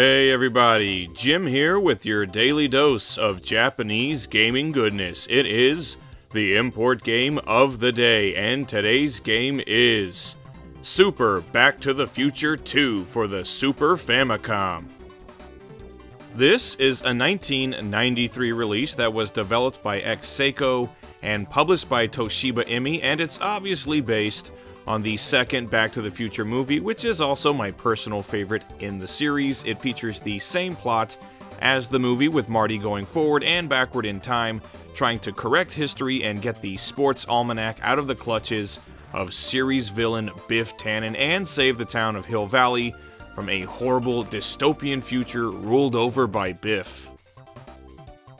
Hey everybody, Jim here with your daily dose of Japanese gaming goodness. It is the import game of the day, and today's game is Super Back to the Future 2 for the Super Famicom. This is a 1993 release that was developed by Sisco and published by Toshiba Emi, and it's obviously based on the second Back to the Future movie, which is also my personal favorite in the series. It features the same plot as the movie, with Marty going forward and backward in time, trying to correct history and get the sports almanac out of the clutches of series villain Biff Tannen and save the town of Hill Valley from a horrible dystopian future ruled over by Biff.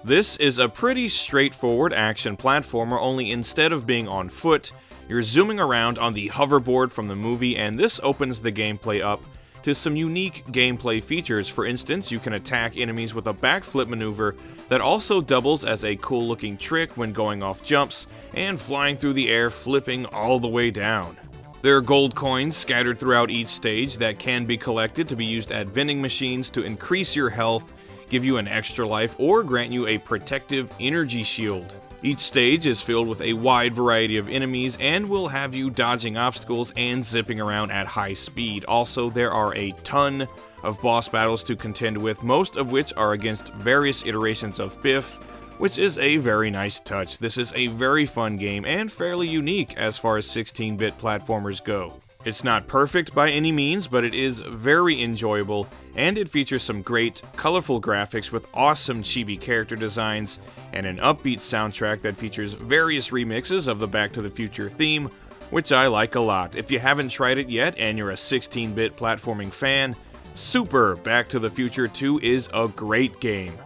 This is a pretty straightforward action platformer, only instead of being on foot, you're zooming around on the hoverboard from the movie, and this opens the gameplay up to some unique gameplay features. For instance, you can attack enemies with a backflip maneuver that also doubles as a cool looking trick when going off jumps and flying through the air, flipping all the way down. There are gold coins scattered throughout each stage that can be collected to be used at vending machines to increase your health, give you an extra life, or grant you a protective energy shield. Each stage is filled with a wide variety of enemies and will have you dodging obstacles and zipping around at high speed. Also, there are a ton of boss battles to contend with, most of which are against various iterations of Biff, which is a very nice touch. This is a very fun game and fairly unique as far as 16-bit platformers go. It's not perfect by any means, but it is very enjoyable, and it features some great, colorful graphics with awesome chibi character designs and an upbeat soundtrack that features various remixes of the Back to the Future theme, which I like a lot. If you haven't tried it yet and you're a 16-bit platforming fan, Super Back to the Future 2 is a great game.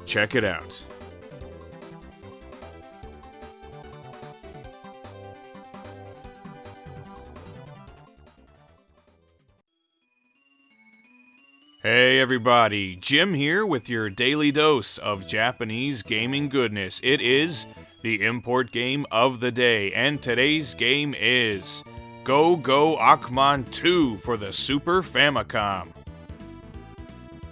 Check it out. Hey everybody, Jim here with your daily dose of Japanese gaming goodness. It is the import game of the day, and today's game is Go Ackman 2 for the Super Famicom.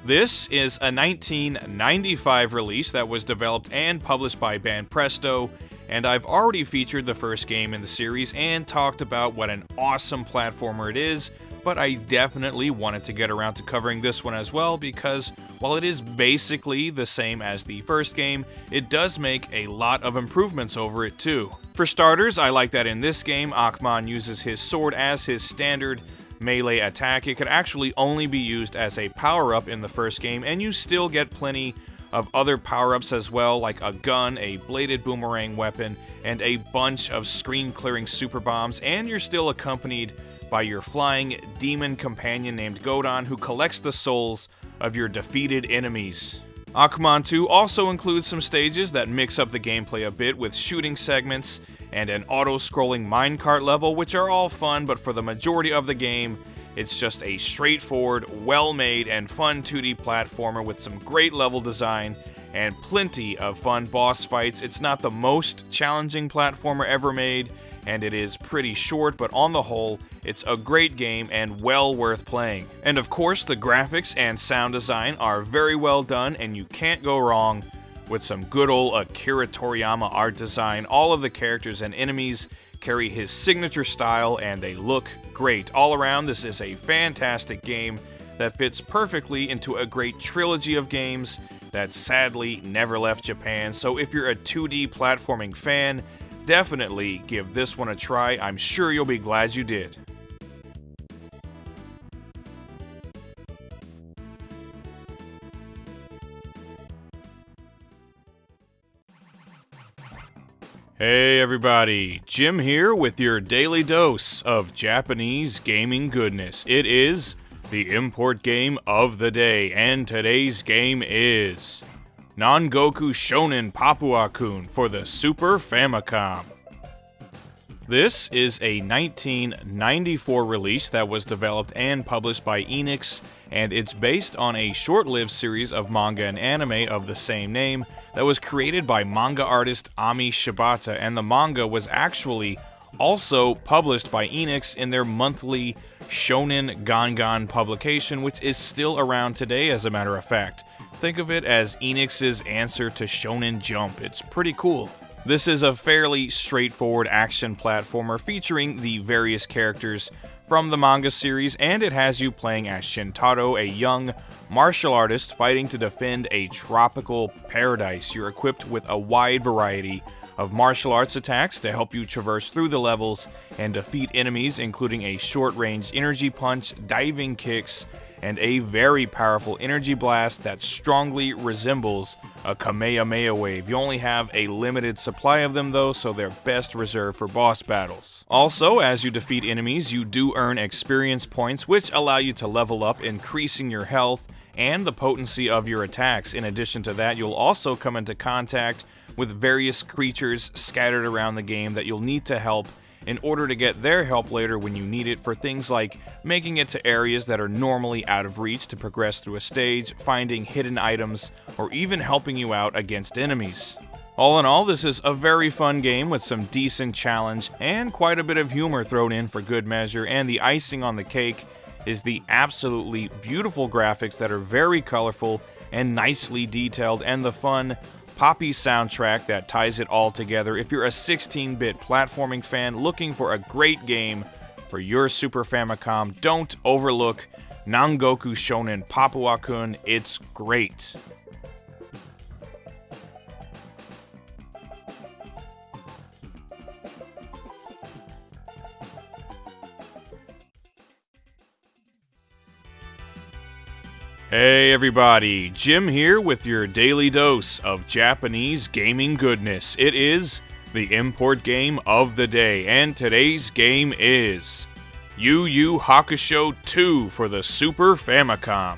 This is a 1995 release that was developed and published by Banpresto, and I've already featured the first game in the series and talked about what an awesome platformer it is, but I definitely wanted to get around to covering this one as well, because while it is basically the same as the first game, it does make a lot of improvements over it too. For starters, I like that in this game, Ackman uses his sword as his standard melee attack. It could actually only be used as a power-up in the first game, and you still get plenty of other power-ups as well, like a gun, a bladed boomerang weapon, and a bunch of screen-clearing super bombs, and you're still accompanied by your flying demon companion named Godon, who collects the souls of your defeated enemies. Ackman 2 also includes some stages that mix up the gameplay a bit with shooting segments and an auto-scrolling minecart level, which are all fun, but for the majority of the game, it's just a straightforward, well-made, and fun 2D platformer with some great level design and plenty of fun boss fights. It's not the most challenging platformer ever made, and it is pretty short, but on the whole, it's a great game and well worth playing. And of course, the graphics and sound design are very well done, and you can't go wrong with some good old Akira Toriyama art design. All of the characters and enemies carry his signature style, and they look great. All around, this is a fantastic game that fits perfectly into a great trilogy of games that sadly never left Japan. So if you're a 2D platforming fan, definitely give this one a try. I'm sure you'll be glad you did. Hey everybody, Jim here with your daily dose of Japanese gaming goodness. It is the import game of the day, and today's game is Nangoku Shonen Papua-kun for the Super Famicom. This is a 1994 release that was developed and published by Enix, and it's based on a short-lived series of manga and anime of the same name that was created by manga artist Ami Shibata, and the manga was actually also published by Enix in their monthly Shonen Gangan publication, which is still around today as a matter of fact. Think of it as Enix's answer to Shonen Jump. It's pretty cool. This is a fairly straightforward action platformer featuring the various characters from the manga series, and it has you playing as Shintaro, a young martial artist fighting to defend a tropical paradise. You're equipped with a wide variety of martial arts attacks to help you traverse through the levels and defeat enemies, including a short-range energy punch, diving kicks, and a very powerful energy blast that strongly resembles a Kamehameha wave. You only have a limited supply of them though, so they're best reserved for boss battles. Also, as you defeat enemies, you do earn experience points, which allow you to level up, increasing your health and the potency of your attacks. In addition to that, you'll also come into contact with various creatures scattered around the game that you'll need to help in order to get their help later when you need it for things like making it to areas that are normally out of reach to progress through a stage, finding hidden items, or even helping you out against enemies. All in all, this is a very fun game with some decent challenge and quite a bit of humor thrown in for good measure, and the icing on the cake is the absolutely beautiful graphics that are very colorful and nicely detailed, and the fun poppy soundtrack that ties it all together. If you're a 16-bit platforming fan looking for a great game for your Super Famicom, don't overlook Nangoku Shonen Papua-kun. It's great. Hey everybody, Jim here with your daily dose of Japanese gaming goodness. It is the import game of the day, and today's game is YuYu Hakusho 2 for the Super Famicom.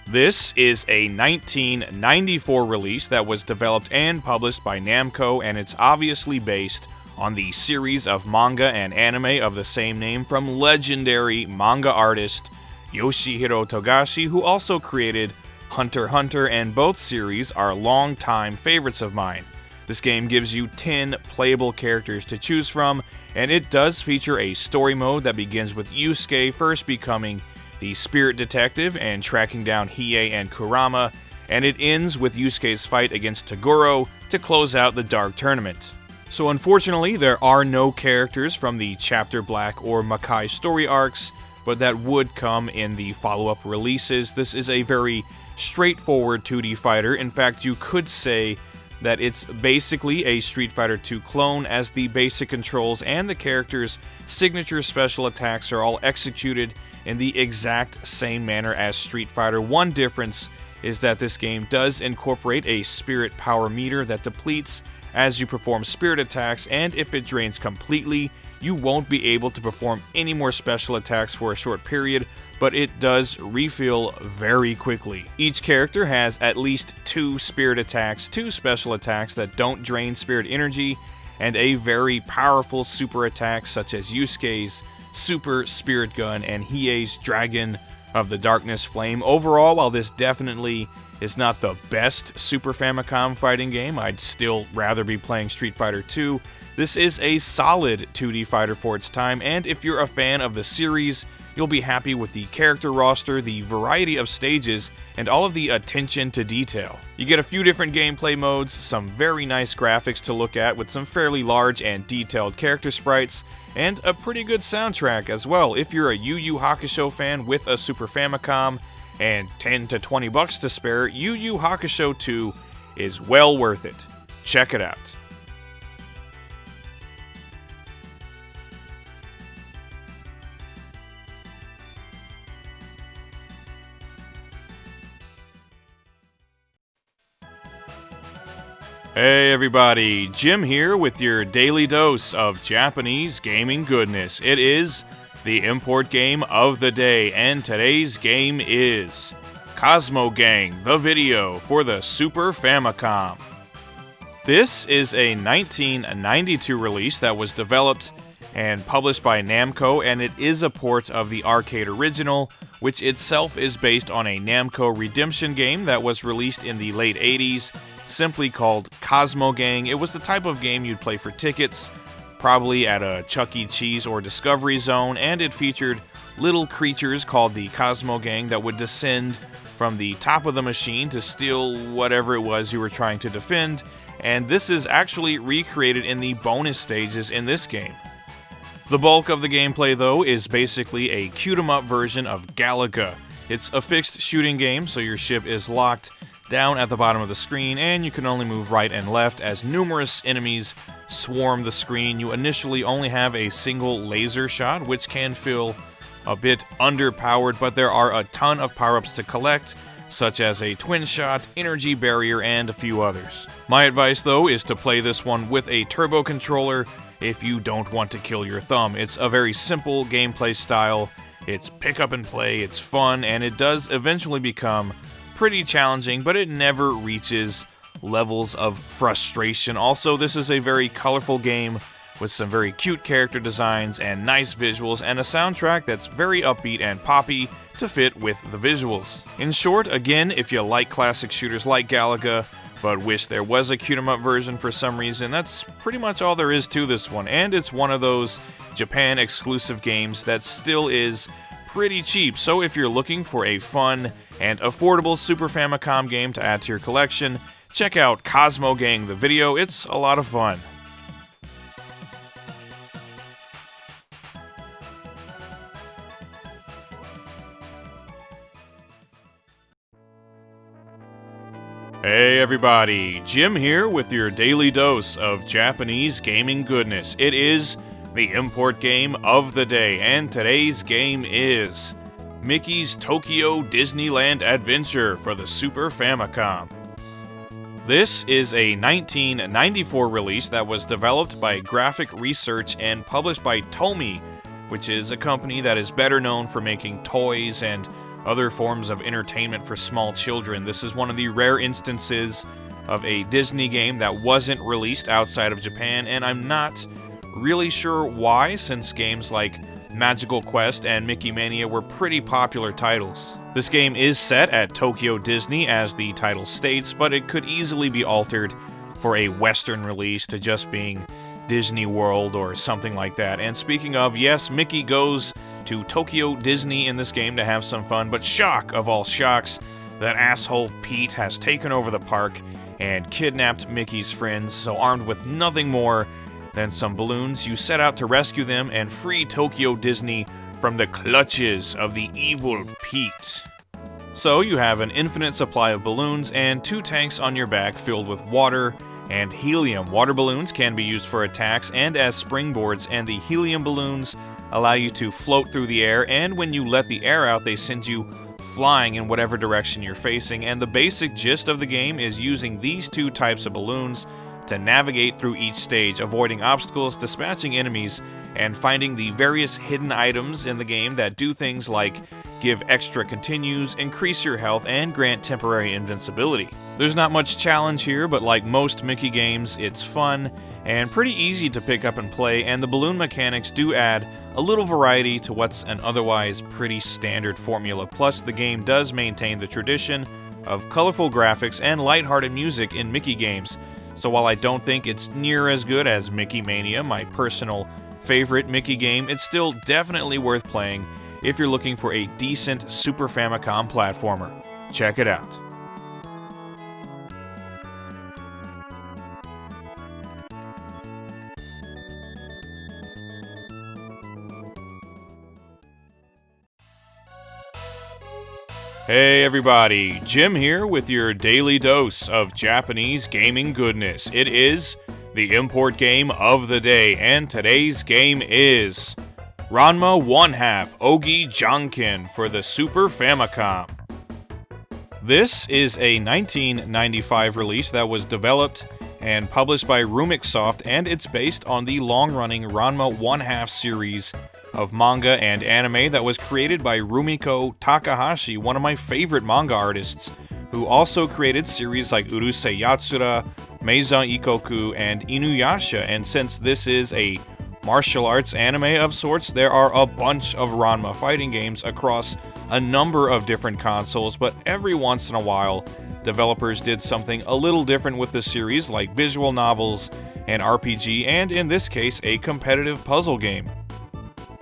This is a 1994 release that was developed and published by Namco, and it's obviously based on the series of manga and anime of the same name from legendary manga artist Yoshihiro Togashi, who also created Hunter x Hunter, and both series are longtime favorites of mine. This game gives you 10 playable characters to choose from, and it does feature a story mode that begins with Yusuke first becoming the spirit detective and tracking down Hiei and Kurama, and it ends with Yusuke's fight against Toguro to close out the Dark Tournament. So unfortunately, there are no characters from the Chapter Black or Makai story arcs, but that would come in the follow-up releases. This is a very straightforward 2D fighter. In fact, you could say that it's basically a Street Fighter 2 clone, as the basic controls and the characters' signature special attacks are all executed in the exact same manner as Street Fighter. One difference is that this game does incorporate a spirit power meter that depletes as you perform spirit attacks, and if it drains completely, you won't be able to perform any more special attacks for a short period, but it does refill very quickly. Each character has at least 2 spirit attacks, 2 special attacks that don't drain spirit energy, and a very powerful super attack such as Yusuke's Super Spirit Gun and Hiei's Dragon of the Darkness Flame. Overall, while this definitely is not the best Super Famicom fighting game, I'd still rather be playing Street Fighter 2. This is a solid 2D fighter for its time, and if you're a fan of the series, you'll be happy with the character roster, the variety of stages, and all of the attention to detail. You get a few different gameplay modes, some very nice graphics to look at with some fairly large and detailed character sprites, and a pretty good soundtrack as well. If you're a YuYu Hakusho fan with a Super Famicom and 10 to 20 bucks to spare, YuYu Hakusho 2 is well worth it. Check it out. Hey everybody, Jim here with your daily dose of Japanese gaming goodness. It is the import game of the day, and today's game is Cosmo Gang, the video for the Super Famicom. This is a 1992 release that was developed and published by Namco, and it is a port of the arcade original, which itself is based on a Namco Redemption game that was released in the late 80s, simply called Cosmo Gang. It was the type of game you'd play for tickets, probably at a Chuck E. Cheese or Discovery Zone, and it featured little creatures called the Cosmo Gang that would descend from the top of the machine to steal whatever it was you were trying to defend, and this is actually recreated in the bonus stages in this game. The bulk of the gameplay, though, is basically a cute-em-up version of Galaga. It's a fixed shooting game, so your ship is locked down at the bottom of the screen, and you can only move right and left as numerous enemies swarm the screen. You initially only have a single laser shot, which can feel a bit underpowered, but there are a ton of power-ups to collect, such as a twin shot, energy barrier, and a few others. My advice, though, is to play this one with a turbo controller if you don't want to kill your thumb. It's a very simple gameplay style. It's pick up and play, it's fun, and it does eventually become pretty challenging, but it never reaches levels of frustration. Also, this is a very colorful game with some very cute character designs and nice visuals, and a soundtrack that's very upbeat and poppy to fit with the visuals. In short, again, if you like classic shooters like Galaga, but wish there was a cute-em-up version for some reason, that's pretty much all there is to this one, and it's one of those Japan exclusive games that still is pretty cheap, so if you're looking for a fun and affordable Super Famicom game to add to your collection, check out Cosmo Gang the video. It's a lot of fun. Hey everybody, Jim here with your daily dose of Japanese gaming goodness. It is the import game of the day, and today's game is Mickey's Tokyo Disneyland Adventure for the Super Famicom. This is a 1994 release that was developed by Graphic Research and published by Tomy, which is a company that is better known for making toys and other forms of entertainment for small children. This is one of the rare instances of a Disney game that wasn't released outside of Japan, and I'm not really sure why, since games like Magical Quest and Mickey Mania were pretty popular titles. This game is set at Tokyo Disney, as the title states, but it could easily be altered for a Western release to just being Disney World or something like that. And speaking of, yes, Mickey goes to Tokyo Disney in this game to have some fun, but shock of all shocks, that asshole Pete has taken over the park and kidnapped Mickey's friends, so armed with nothing more than some balloons, you set out to rescue them and free Tokyo Disney from the clutches of the evil Pete. So you have an infinite supply of balloons and 2 tanks on your back filled with water and helium. Water balloons can be used for attacks and as springboards, and the helium balloons allow you to float through the air, and when you let the air out, they send you flying in whatever direction you're facing. And the basic gist of the game is using these 2 types of balloons to navigate through each stage, avoiding obstacles, dispatching enemies, and finding the various hidden items in the game that do things like give extra continues, increase your health, and grant temporary invincibility. There's not much challenge here, but like most Mickey games, it's fun and pretty easy to pick up and play, and the balloon mechanics do add a little variety to what's an otherwise pretty standard formula. Plus, the game does maintain the tradition of colorful graphics and lighthearted music in Mickey games. So while I don't think it's near as good as Mickey Mania, my personal favorite Mickey game, it's still definitely worth playing if you're looking for a decent Super Famicom platformer. Check it out. Hey everybody, Jim here with your daily dose of Japanese gaming goodness. It is the import game of the day, and today's game is Ranma 1/2 Ogi Jonkin for the Super Famicom. This is a 1995 release that was developed and published by Runeckles, and it's based on the long-running Ranma 1/2 series of manga and anime that was created by Rumiko Takahashi, one of my favorite manga artists, who also created series like Urusei Yatsura, Maison Ikkoku, and Inuyasha. And since this is a martial arts anime of sorts, there are a bunch of Ranma fighting games across a number of different consoles, but every once in a while, developers did something a little different with the series, like visual novels an RPG, and in this case, a competitive puzzle game.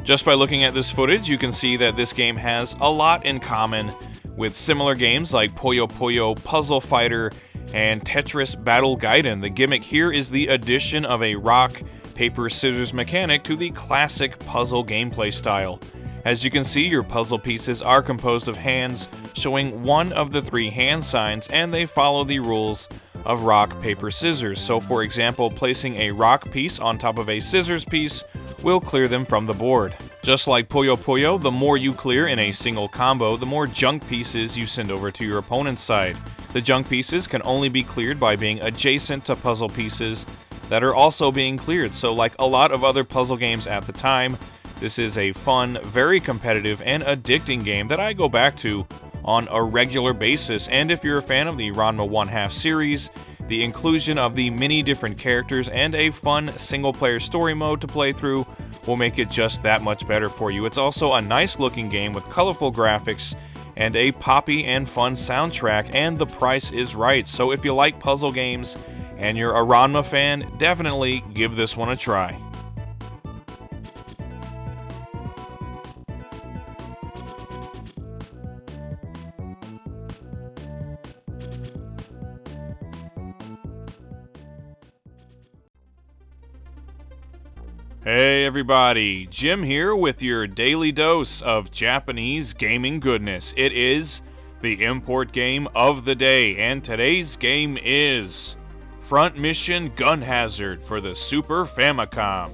Just by looking at this footage, you can see that this game has a lot in common with similar games like Puyo Puyo Puzzle Fighter and Tetris Battle Gaiden. The gimmick here is the addition of a rock, paper, scissors mechanic to the classic puzzle gameplay style. As you can see, your puzzle pieces are composed of hands showing one of the 3 hand signs, and they follow the rules of rock, paper, scissors. So for example, placing a rock piece on top of a scissors piece will clear them from the board. Just like Puyo Puyo, the more you clear in a single combo, the more junk pieces you send over to your opponent's side. The junk pieces can only be cleared by being adjacent to puzzle pieces that are also being cleared. So like a lot of other puzzle games at the time, this is a fun, very competitive, and addicting game that I go back to on a regular basis. And if you're a fan of the Ranma 1/2 series, the inclusion of the many different characters and a fun single-player story mode to play through will make it just that much better for you. It's also a nice-looking game with colorful graphics and a poppy and fun soundtrack, and the price is right. So if you like puzzle games and you're a Ranma fan, definitely give this one a try. Hey everybody, Jim here with your daily dose of Japanese gaming goodness. It is the import game of the day, and today's game is Front Mission Gun Hazard for the Super Famicom.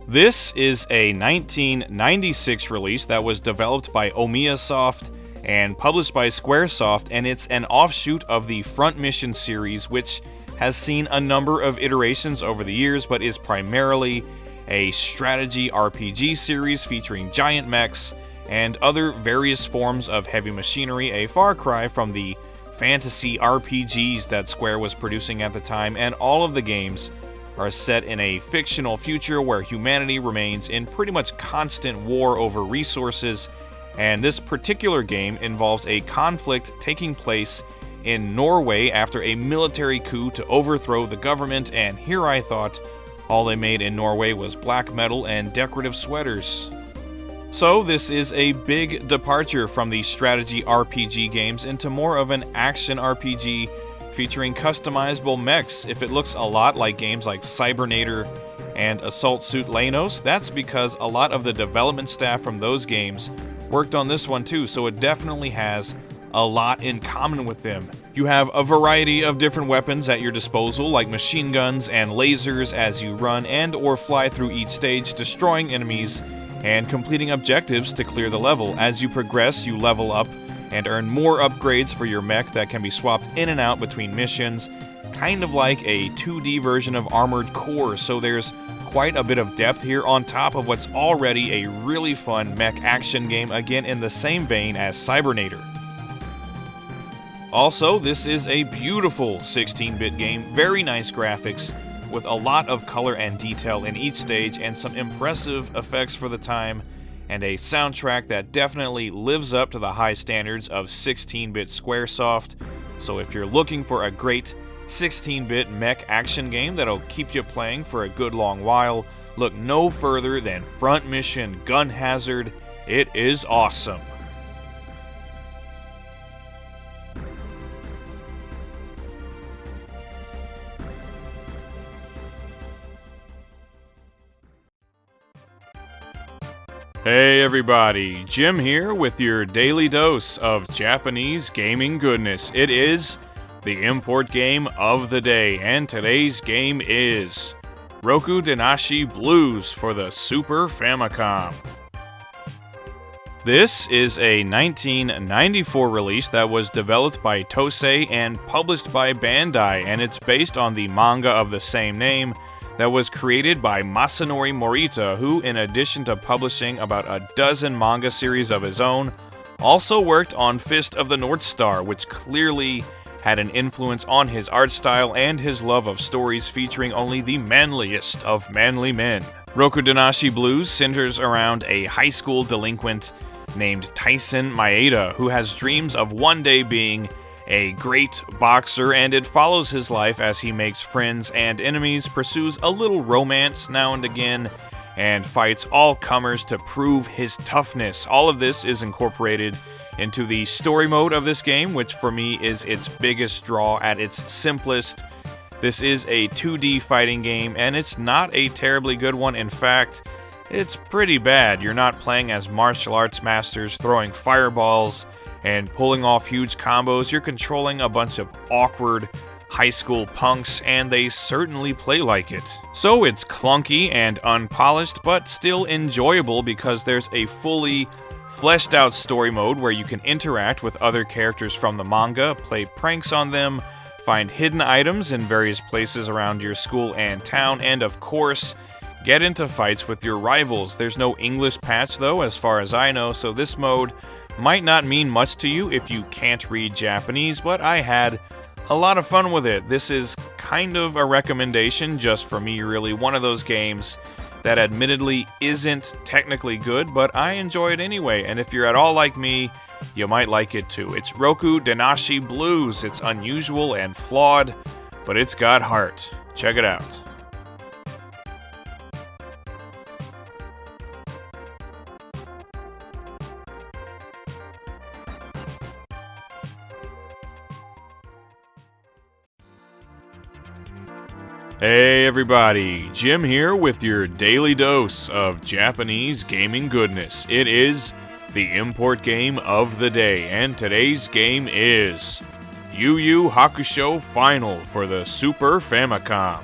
This is a 1996 release that was developed by Omiya Soft and published by Squaresoft, and it's an offshoot of the Front Mission series, which has seen a number of iterations over the years, but is primarily a strategy RPG series featuring giant mechs and other various forms of heavy machinery, a far cry from the fantasy RPGs that Square was producing at the time. And all of the games are set in a fictional future where humanity remains in pretty much constant war over resources, and this particular game involves a conflict taking place in Norway after a military coup to overthrow the government, and here I thought all they made in Norway was black metal and decorative sweaters. So this is a big departure from the strategy RPG games into more of an action RPG featuring customizable mechs. If it looks a lot like games like Cybernator and Assault Suit Lanos, that's because a lot of the development staff from those games worked on this one too, so it definitely has a lot in common with them. You have a variety of different weapons at your disposal, like machine guns and lasers as you run and or fly through each stage, destroying enemies and completing objectives to clear the level. As you progress, you level up and earn more upgrades for your mech that can be swapped in and out between missions, kind of like a 2D version of Armored Core, so there's quite a bit of depth here on top of what's already a really fun mech action game, again in the same vein as Cybernator. Also, this is a beautiful 16-bit game, very nice graphics, with a lot of color and detail in each stage, and some impressive effects for the time, and a soundtrack that definitely lives up to the high standards of 16-bit Squaresoft. So if you're looking for a great 16-bit mech action game that'll keep you playing for a good long while, look no further than Front Mission Gun Hazard. It is awesome. Hey everybody, Jim here with your daily dose of Japanese gaming goodness. It is the import game of the day, and today's game is Rokudenashi Blues for the Super Famicom. This is a 1994 release that was developed by Tosei and published by Bandai, and it's based on the manga of the same name that was created by Masanori Morita, who, in addition to publishing about a dozen manga series of his own, also worked on Fist of the North Star, which clearly had an influence on his art style and his love of stories featuring only the manliest of manly men. Rokudenashi Blues centers around a high school delinquent named Tyson Maeda, who has dreams of one day being a great boxer, and it follows his life as he makes friends and enemies, pursues a little romance now and again, and fights all comers to prove his toughness. All of this is incorporated into the story mode of this game, which for me is its biggest draw at its simplest. This is a 2D fighting game, and it's not a terribly good one. In fact, it's pretty bad. You're not playing as martial arts masters throwing fireballs and pulling off huge combos. You're controlling a bunch of awkward high school punks, and they certainly play like it. So it's clunky and unpolished, but still enjoyable because there's a fully fleshed out story mode where you can interact with other characters from the manga, play pranks on them, find hidden items in various places around your school and town, and of course, get into fights with your rivals. There's no English patch though, as far as I know, so this mode might not mean much to you if you can't read Japanese, but I had a lot of fun with it. This is kind of a recommendation just for me, really. One of those games that admittedly isn't technically good, but I enjoy it anyway, and if you're at all like me, you might like it too. It's Rokudenashi Blues. It's unusual and flawed, but it's got heart. Check it out. Hey everybody, Jim here with your daily dose of Japanese gaming goodness. It is the import game of the day, and today's game is YuYu Hakusho Final for the Super Famicom.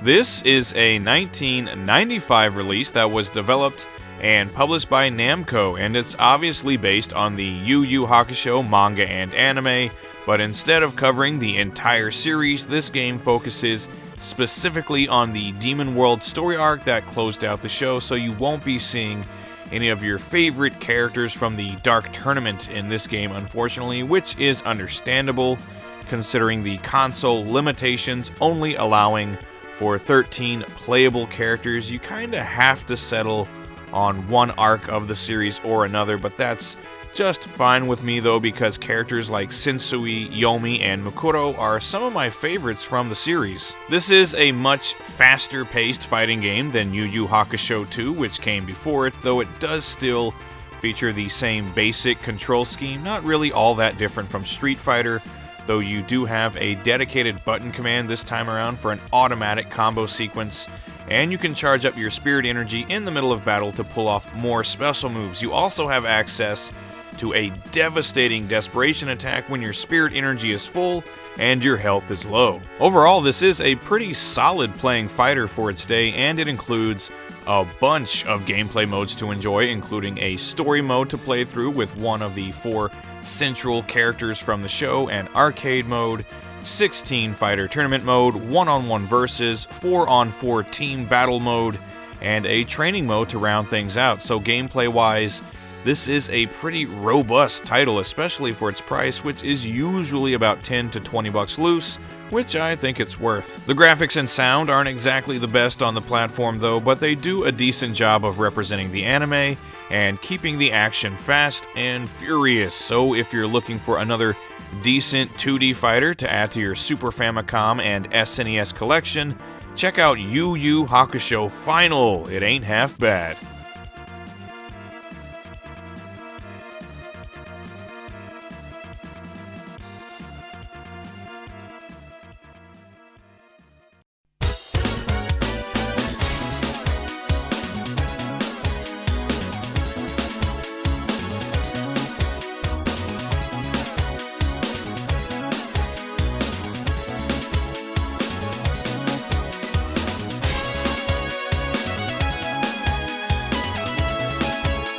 This is a 1995 release that was developed and published by Namco, and it's obviously based on the YuYu Hakusho manga and anime, but instead of covering the entire series, this game focuses specifically on the Demon World story arc that closed out the show, so you won't be seeing any of your favorite characters from the Dark Tournament in this game, unfortunately, which is understandable considering the console limitations only allowing for 13 playable characters. You kinda have to settle on one arc of the series or another, but that's just fine with me though, because characters like Sensui, Yomi, and Mukuro are some of my favorites from the series. This is a much faster paced fighting game than YuYu Hakusho 2, which came before it, though it does still feature the same basic control scheme, not really all that different from Street Fighter, though you do have a dedicated button command this time around for an automatic combo sequence, and you can charge up your spirit energy in the middle of battle to pull off more special moves. You also have access to a devastating desperation attack when your spirit energy is full and your health is low. Overall, this is a pretty solid playing fighter for its day, and it includes a bunch of gameplay modes to enjoy, including a story mode to play through with one of the 4 central characters from the show, an arcade mode, 16 fighter tournament mode, 1-on-1 versus, 4-on-4 team battle mode, and a training mode to round things out. So gameplay wise, this is a pretty robust title, especially for its price, which is usually about 10 to 20 bucks loose, which I think it's worth. The graphics and sound aren't exactly the best on the platform though, but they do a decent job of representing the anime and keeping the action fast and furious. So if you're looking for another decent 2D fighter to add to your Super Famicom and SNES collection, check out YuYu Hakusho Final. It ain't half bad.